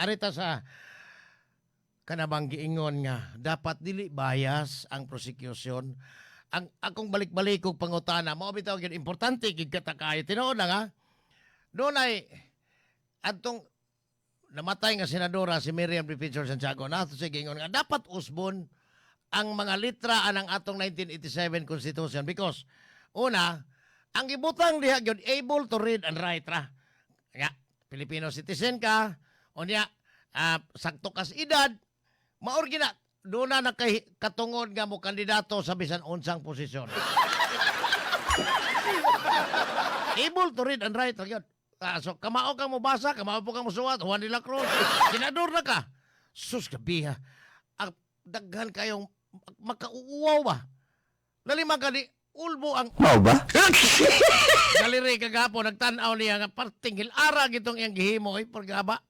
arita sa kanabang giingon nga dapat dili bias ang prosecution. Ang akong balik-balik kog pangutana mao bitaw gyud importante gid kata kayo tinuod lang ha. Doon ay adtong namatay nga senadora si Miriam Defensor Santiago nato sa giingon nga dapat usbon ang mga litra anang atong 1987 Constitution because una ang gibutang diha gyud able to read and write ra. Nga Filipino citizen ka unya sakto kas edad maor gina doon na nakatungod nga mo kandidato sa bisan unsang posisyon. Able to read and write ra gyud. So kamao kang mobasa, kamao po kang musuwat, Juan de la Cruz, senador na ka. Sus kabiha, ang daghan kayong makauuwaw ba? Lalima ka ni ulbo ang... Mau ba? Galiri kagapon, nagtanaw niya nga parting hilara gitong iyang gihimo, pagkaba.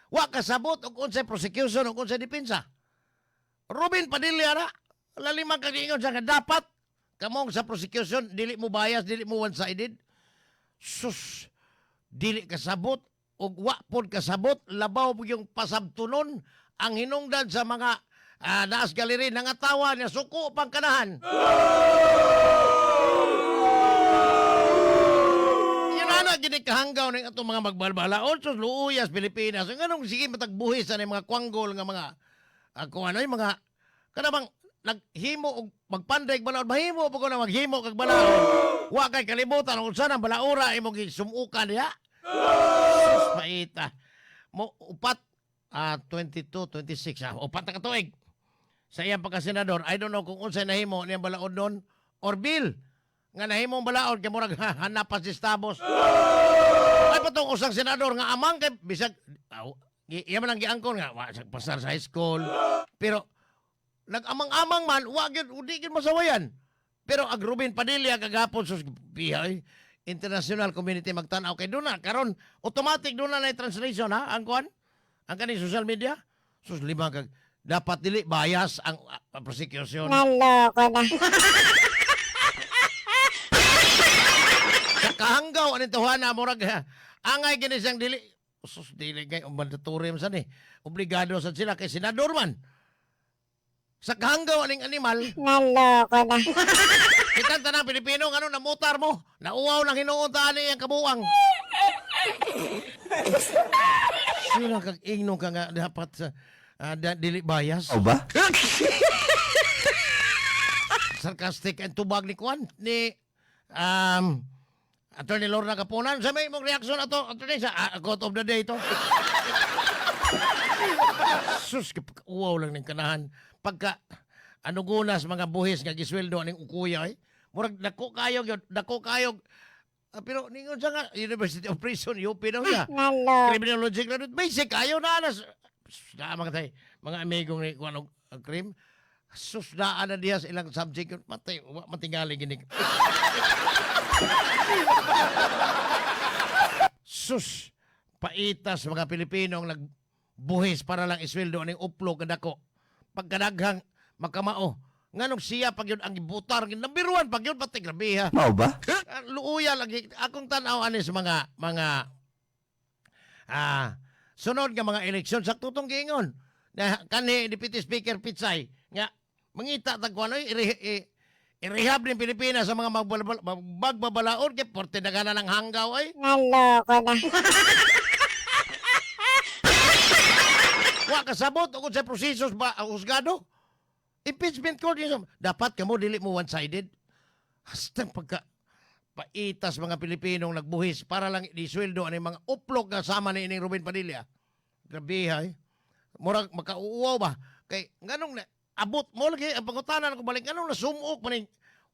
Wa kasabot, o unsay prosecution, o unsay depensa. Robin Padilla na, lalima ka niingon siya nga dapat, kamong sa prosecution, dili mo bias, dili mo one-sided. Sus, dili kasabot ug wa pod kasabot labaw po yung pasabtunon ang hinungdan sa mga naas galeri nangatawa niya suko pang kanahan. Yan ana gini kahanggaw ning atong mga magbalbalaon sus luuyas Pilipinas. Nganong sige matagbuhis sa mga kwanggol nga mga kung ano yung mga kanabang naghimo og magpanday balaod mahimo pa ko na maghimo kag balaod. Wa kay kalibutan kung saan ang balaura imong gisumukan diha. Sus paita. Mo upat 22, 26 upat na katuig. Sa iyang pagkasenador, I don't know kung unsay nahimo niyang balaod nun or bill nga nahimong balaod kay murag hanapan si Stabos. Ay patong usang senador nga amang kay bisag iya man ang giangkon nga wa pasar sa high school. Pero nag-amang-amang man wa gyud udi gyud masawayan. Pero ag Robin Padilla kagapon sus bihay international community magtanaw kay doon na karon automatic doon na translation ha ang kuan ang kani social media sus lima kag dapat dili bias ang prosecution. Naloko na. Kahanggaw ani tuwana murag angay gini siyang dili sus dili kay mandatory man ni obligado sad sila kay senador man. Sa kahanggaw aning animal Naloko na. kita tanang Pilipino ano namutar mo nauwaw nang hinuuntaan niya ang kabuang. Sila kag ingno ka nga dapat sa dili bias. Mau ba? Sarcastic and tubag ni Kwan ni Attorney Lorna Capunan. Sa may mong reaksyon ato attorney sa quote of the day to. Sus wow lang ning kanahan pagka ano gunas mga buhis nga gisweldo ning ukuya murag dako kayog pero ningon sa nga University of Prison UP daw ya. Naloko. Criminology graduate basic ayo na anas mga amigong ni kuan og krim sus daan na diha sa ilang subject yun matay matingali gini sus paitas mga Pilipinong nagbuhis para lang isweldo ning uplog nga dako pagkadaghang makamao nganong siya pag yun ang ibutar number 1 pag yun pati grabe ha. Mau ba? Luuya lagi akong tan-aw ani sa mga sunod nga mga eleksyon sa tutong giingon na kanhi Deputy Speaker Pitsay nga mangita tag kuno i-rehab ng Pilipinas sa mga magbabalaod kay porte dagana ng hanggaw ay Naloko na. wa kasabot ug sa proseso ba ang husgado impeachment court yun dapat kamo dili mo one-sided hasta pagka paitas mga Pilipinong nagbuhis para lang disweldo ani mga uplog nga sama ni ining Robin Padilla. Grabe hay. Murag makauuwaw ba kay nganong na abot mo lagi ang pangutanan ko balik nganong nasumuok maning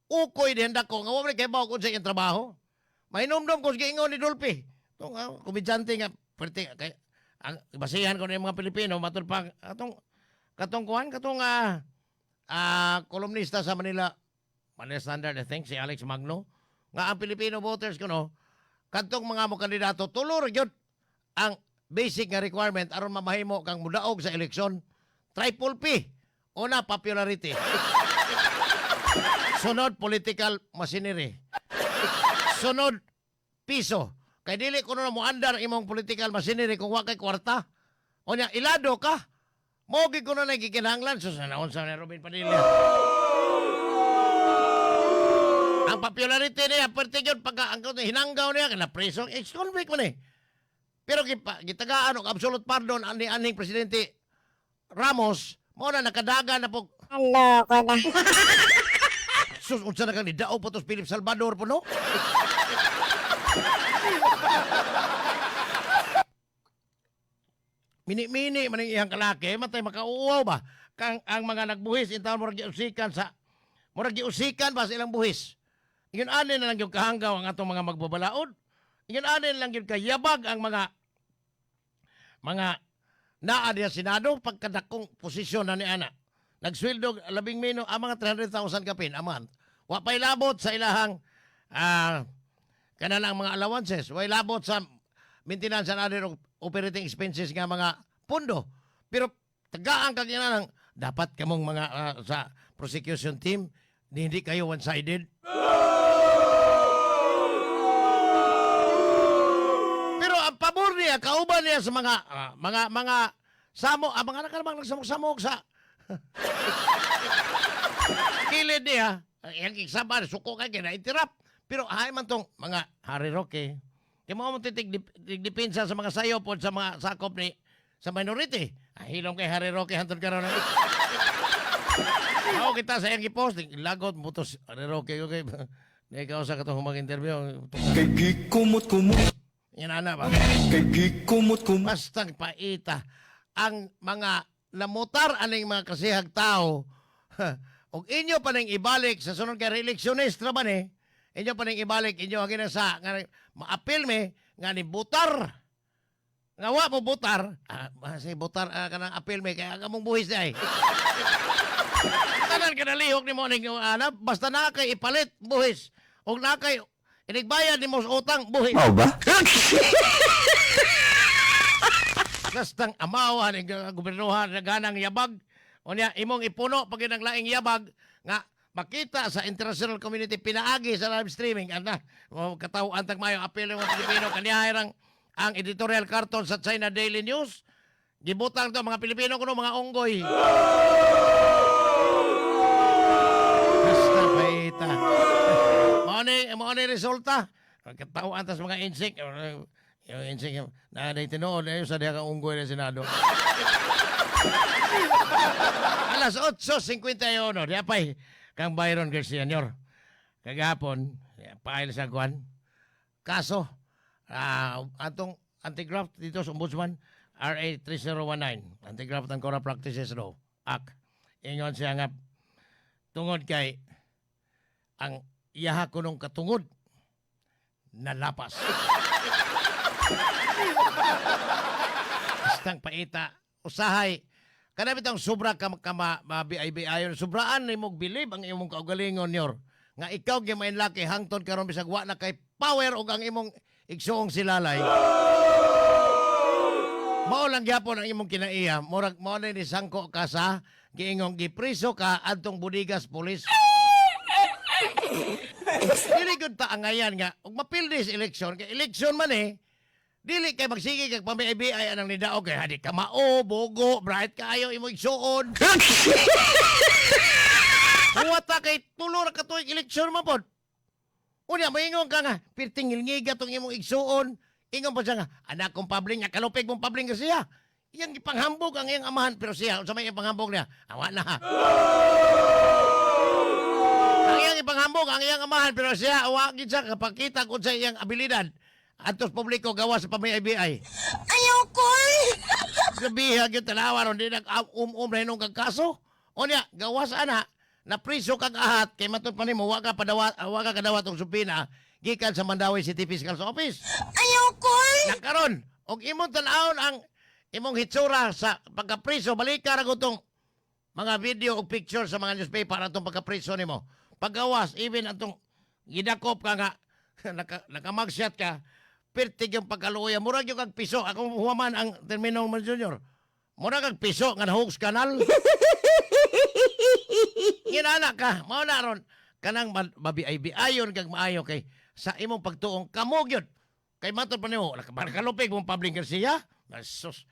ukoy dihan dako nga wa kay bawo kun sa iyang trabaho. Mainomdom ko sa ingon ni Dolphy. Tong komedyante nga perti kay ang basihan ko ng mga Pilipino matud pa katong kolumnista sa Manila Standard I think si Alex Magno nga ang Filipino voters kuno kadtong mga mo kandidato tulor gyud ang basic nga requirement aron mamahimo kang mudaog sa eleksyon triple P una popularity sunod political machinery sunod piso kay dili kuno na mo andar imong political machinery kung wa kay kwarta O niya, ilado ka. Mogi ko na nagikinanglan. So, sanaon sa Robin Padilla. Ang popularity niya, pwerte yun, pagka ang hinanggaw niya, kinapreso, ex-convict man eh. Pero gitagaan og absolute pardon ani aning Presidente Ramos, mo na nakadaga na po. Loko na. Sus, unsa na kang nidao po tos Philip Salvador po, no? Mini-mini man ang iyang kalaki, matay makauwaw ba? Kang ang mga nagbuhis, intaw murag giusikan ba sa ilang buhis? Ingon ani na lang yung kahanggaw ang atong mga magbabalaod. Ingon ani na lang yung kayabag ang mga naa diya Senado pagkadakong posisyon na ni ana. Nagsweldo 11 mino ang mga 300,000 kapin a month. Wa pay labot sa ilahang kanalang mga allowances. Wa labot sa maintenance and other operating expenses nga mga pundo. Pero tagaan kag inanang dapat kamong mga sa prosecution team hindi kayo one-sided. Pero ang pabor niya, kauban niya sa mga samo, mga nakalabang nagsamok-samok sa kilid niya, yung iksaban, suko ka, kina-interrupt. Pero ay man tong mga Harry Roque, yung mga titig-dipinsa sa mga sayo po sa mga sakop ni sa minority. Hilong kay Harry Roque, hantod ka rin. Ako kita sa iyang i-post, lagot, butos, Harry Roque, okay. Hindi ka sa katong mag-interview. Kay gikumot-kumot. Yan ana ba? Kay gikumot-kumot. Bastang paita ang mga namutar aning mga kasihag tao og inyo pa ning ibalik sa sunod kay reeleksyonista man eh inyo pa ning ibalik inyo ang ginasa nga maapil me nga ni butar nga wa mo butar si butar kanang apil me kaya kamong buhis ay tanan kanalihok ni mo ning ana basta na kay ipalit buhis og na kay inigbayad ni mo sa utang buhis. Mao ba? Bastang amawan ng gobernohan na ganang yabag. O niya, imong ipuno pag ang laing yabag nga makita sa international community pinaagi sa live streaming. Ana, katawaan tag mayo apel ng mga Pilipino kaniyahirang ang editorial carton sa China Daily News. Gibutang to mga Pilipino kuno mga unggoy. Basta paita. Mo ni resulta. Katawaan tas mga insect. Yung insing na tinood na yun sa diya kang unggoy na Senado. Alas 8:51, diya pa'y kang Byron Garcia, Sr. Kagapon, pail sa kwan. Kaso, atong anti-graft dito sa Ombudsman, RA 3019, Anti-Graft and Corrupt Practices Law, Act. Ingon siya nga, tungod kay ang iyaha ko nung katungod, nalapas. Bastang paita, usahay, kanami itong sobra ka mabiay-biayon, sobraan na imong bilib ang imong kaugalingon yor. Nga ikaw gimain laki, hangton karon bisag wa na kay power o ang imong igsuong silalay. Mao lang gyapon ang imong kinaiya, murag mao na ni sangko ka sa giingong gipriso ka adtong Budigas Police. Dili gud ta angayan nga, ug mapildis election, kay election man eh, dili kay magsige kag pamiay-biay anang nidaog kay hadi ka mao, bogo, bright kaayo imo igsuon. Huwata kay tulo ra ka tuig eleksyon man pod. Unya moingon ka nga, pirting ngilngiga tong imong igsuon. Ingon pa siya nga, anak kong pabling nga kalupig mong pabling ka siya. Iyang ipanghambog ang iyang amahan pero siya unsa may ipanghambog niya? Awa na ha. Ang iyang ipanghambog ang iyang amahan pero siya awa gid siya kapakita kun sa iyang abilidad. Atos publiko gawa sa pamay-IBI. Ayaw ko Sabiha gyud tanawa ron di nag na inong kag kaso. Unya gawas ana na priso kag ahat kay matud pa nimo wa ka kadawat og supina gikan sa Mandawi City Fiscal's Office. Ayaw ko Nakaron og imong tan-awon ang imong hitsura sa pagkapriso balik ka ra gutong mga video o picture sa mga newspaper atong pagkapriso nimo. Paggawas even atong gidakop ka nga naka-mugshot ka pertig yung pagkaluya murag yung kag piso ako huwaman ang termino man junior murag kag piso nga nahugs kanal. Ginana ka mao na ron kanang mabiay-biayon kag maayo kay sa imong pagtuong kamo gyud kay matod pa nimo nakalupig mong Pabling Garcia sus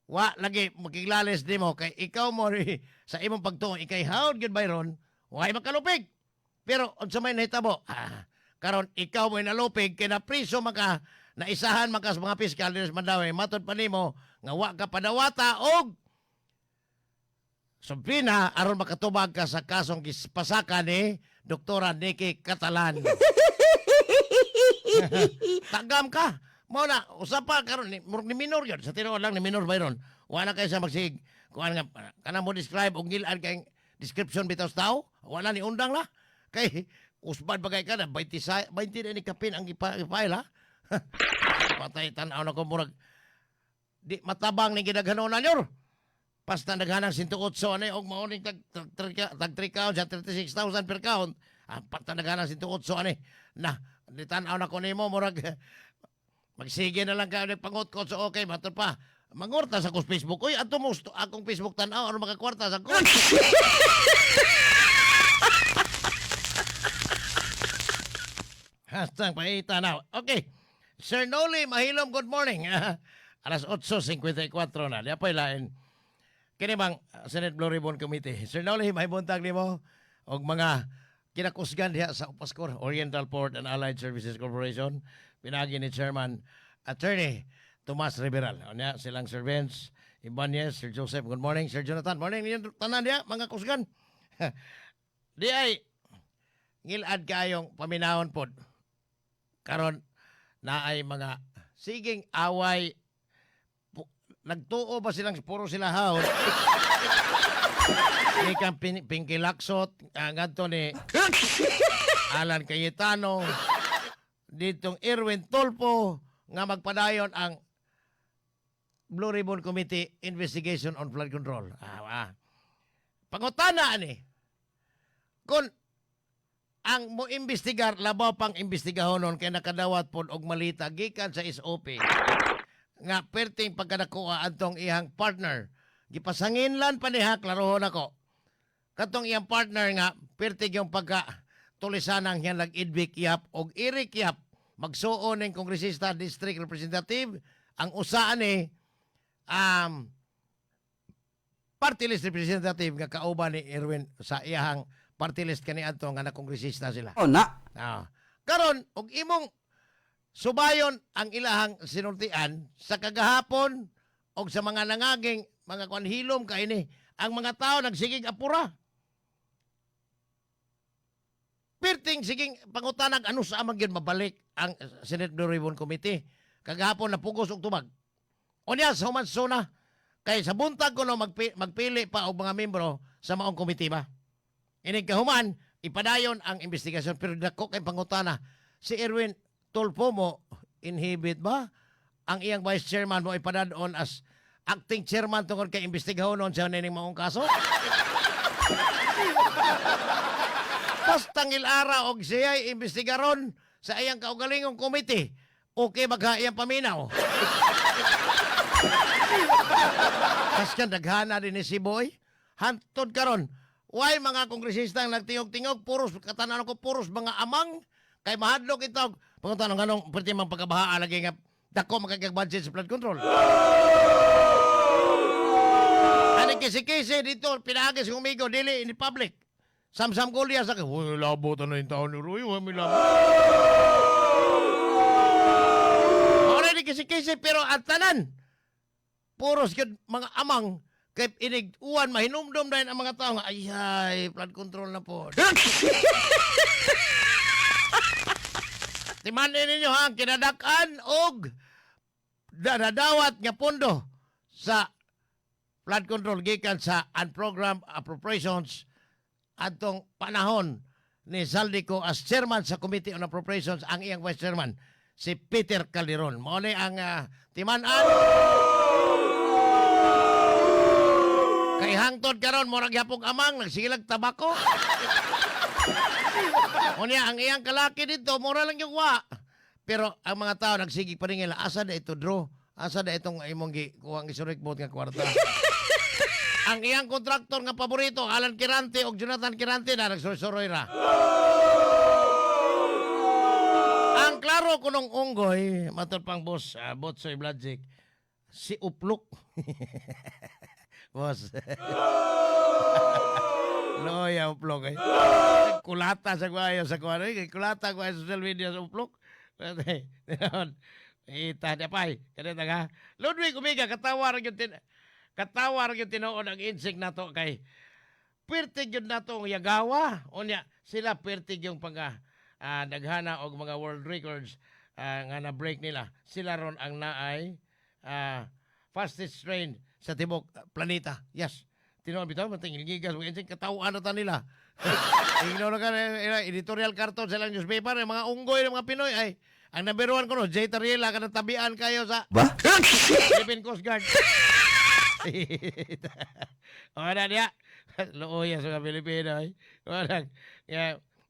wa lagi makiglales nimo kay ikaw mo sa imong pagtuo ikay hawd gyud bayron, way makalupig. Pero unsa may nahitabo? Karon ikaw mo nalupig kay na priso maka naisahan maka sa mga piskal dinis Mandawi, matud pa nimo nga wa ka padawata og subina aron makatubag ka sa kasong gispasaka ni Doktora Nikki Catalan. Tagam ka. Mao na usapa karon ni minor gyud sa tinuod lang ni minor bayron. Wala kay sa magsig kuan nga kana mo describe og ngilan kay description bitaw sa tao. Wala ni undang la. Kay usbad bagay ka na 20 na ni kapin ang ipail ha. Patay tan-aw na ko murag di matabang ni gidaghanon na nyor. Basta naghanang 108 ani og mao ning tag 3 count sa 36,000 per count. Pata naghanang 108 ani. Na di tan-aw na ko nimo murag magsige na lang ka pangot ko so okay matud pa. Mangorta sa kong Facebook. Uy, ato mo akong Facebook tan-aw ano makakwarta sa ko. Hashtag paita na. Okay. Sir Noli Mahilom, good morning. Alas 8:54 na. Di apay lain. Kini bang Senate Blue Ribbon Committee. Sir Noli, may buntag nimo og mga kinakusgan diha sa Upaskor, Oriental Port and Allied Services Corporation. Pinagi ni Chairman Attorney Tomas Riberal. Onya silang servants, Ibanez, Sir Joseph, good morning. Sir Jonathan, morning. Ninyo tanan diha, mga kusgan. Di ay ngilad kayong paminahon pod. Karon na ay mga siging away nagtuo ba silang puro sila haon ni kang Pingkilaksot ngadto ni Alan Cayetano ditong Erwin Tolpo nga magpadayon ang Blue Ribbon Committee Investigation on Flood Control. Pangutana ni kung ang mo imbestigar labaw pang imbestigahonon kay nakadawat pod og malita gikan sa SOP nga perting pagkadakuha adtong iyang partner gipasanginlan pa niha klarohon ako katong iyang partner nga perting yung pagka tulisanang hiyang nag-idbik yap og Eric Yap magsuon ning kongresista district representative ang usa ni party list representative nga kauban ni Erwin sa iyang party list kani adto nga nakongresista sila. Oh, na. Karon og imong subayon ang ilahang sinultian sa kagahapon og sa mga nangaging mga kwanhilom kaini ang mga tao nagsigig apura. Perting siging pangutanag ano sa amang gyud mabalik ang Senate Blue Ribbon Committee. Kagahapon napugos og tubag. Unya sa human sona kay sa buntag kuno magpili pa og mga membro sa maong komitiba. Inig kahuman, ipadayon ang investigasyon. Pero dako kay pangutana, si Erwin Tolpo mo, inhibit ba? Ang iyang vice chairman mo ipadadon as acting chairman tungkol kay investigahon noon sa nining maong kaso? Pastangil ara og siya'y investigaron sa iyang kaugalingong komite. Okay magha iyang paminaw. Kaskan daghana din ni si Boy. Hantod karon. Why mga kongresista ang nagtingog-tingog, puros, katanan ko, puros mga amang, kay mahadlok ito, panguntanong ganong pwede mang pagkabahaan lagi nga, dako makakag-budget sa flood control. Ano kisi-kisi dito, pinagis kumigo, dili in public. Sam-sam gulya sa, uy, labo ta na yung taon ni Roy, uy, may labo. Already kisi-kisi, pero at tanan, puros yun, mga amang, kay inig-uwan, mahinumdum dahil ang mga tao nga, ay, flood control na po. Timanin ninyo ha, ang kinadakan og dadawat nga pondo sa flood control gikan sa unprogrammed appropriations atong panahon ni Saldico as chairman sa Committee on Appropriations, ang iyang vice chairman, si Peter Calderon. Mao ni ang timan-an. Kay hangtod karon murag yapong amang nagsigilag tabako. Unya ang iyang kalaki dito mura lang yung wa. Pero ang mga tao nagsigig pa rin nila, asa na ito draw? Asa na itong imong kuwang isurik bot nga kwarta? Ang iyang kontraktor nga paborito, Alan Kirante o Jonathan Kirante na nagsuroy ra. Ang klaro kunong unggoy, matod pang boss, Botsoy Bladzik, si Uplok. Boss. Loya Uplok eh. Kulata sa kwayo sa kwayo. Kulata ko sa social media sa Uplok. Ita niya pa eh. Kanita nga. Ludwig Umiga, katawar yung tinuod ang insik na to kay pertig yun na to ang yagawa. O niya, sila pertig yung naghana og mga world records nga na-break nila. Sila ron ang naay fastest train sa tibok planeta. Yes. Tinuod bitaw, mating gigas mo insik katawaan na ta nila. Ignore ka editorial carton sa lang newspaper, yung mga unggoy ng mga Pinoy ay ang number one ko no, Jay Tariela, kanang tabian kayo sa Ba? Philippine Coast Guard. O na niya. Looya sa mga Pilipino.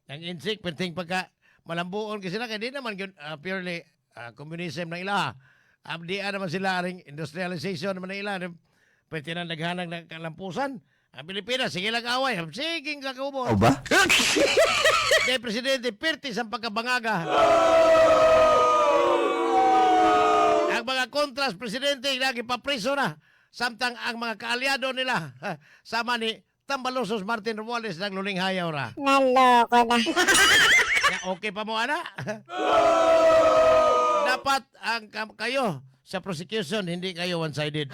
Ang insik, perting pagka malambuon kasi sila, kaya di naman purely communism na ila. Abdian naman sila, ring industrialization naman na ila. Pwede na naghanang ng kalampusan. Ang Pilipinas, sige lang away. Sige kakaubo. O ba? Kaya Presidente, pertis ang pagkabangaga. Ang mga kontras, Presidente, lagi papriso na. Samtang ang mga kaalyado nila, sama ni Tambalosos Martin Romualdez ng Luling Hayaw ra. Naloko na. Ya, okay pa mo, ana? Dapat ang kayo sa prosecution, hindi kayo one-sided.